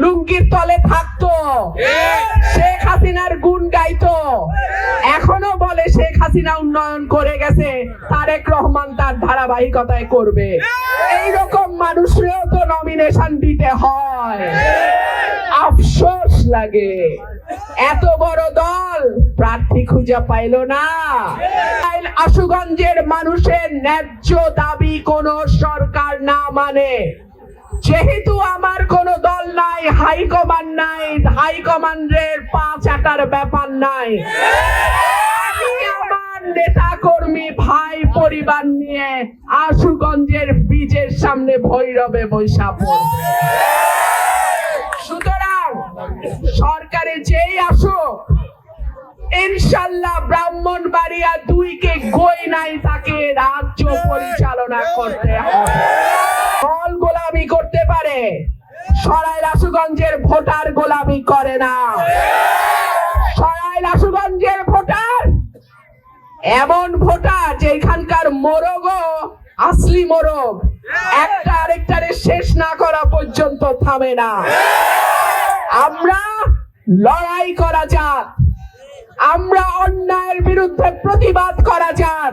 লুঙ্গির তলে থাকতো, শেখ হাসিনার গুণ গাইতো, এখনো বলে শেখ হাসিনা উন্নয়ন করে গেছে, তারেক রহমান তার ধারাবাহিকতায় করবে। এইরকম মানুষেও তো নমিনেশন দিতে হয়। আফসোস লাগে এত বড় দল প্রার্থী খুঁজে পাইল না। আশুগঞ্জের মানুষের ন্যায্য দাবি কোন সরকার না মানে, যেহেতু আমার কোন দল নাই, হাইকমান্ড নাই, হাইকমান্ডের পা চাটার ব্যাপার নাই, আমি আমার নেতা কর্মী ভাই পরিবার নিয়ে আশুগঞ্জের ব্রিজের সামনে ভৈরবে বৈশা পড়বে। সুতরাং সরকারে যেই আসুক, ইনশাল্লাহ ব্রাহ্মণবাড়িয়া 2 কে গই নাই তাকে রাজ্য পরিচালনা করতে হবে। দল গোলামি করতে পারে, সরাইল আশুগঞ্জের ভোটার গোলামি করে না। সরাইল আশুগঞ্জের ভোটার এমন ভোটার যে এখানকার মোরগও আসলি মোরগ, একটা আরেকটারে শেষ না করা পর্যন্ত থামে না। আমরা লড়াই করা যাক, আমরা অন্যায়ের বিরুদ্ধে প্রতিবাদ করা যাক,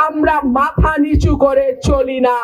আমরা মাথা নিচু করে চলি না।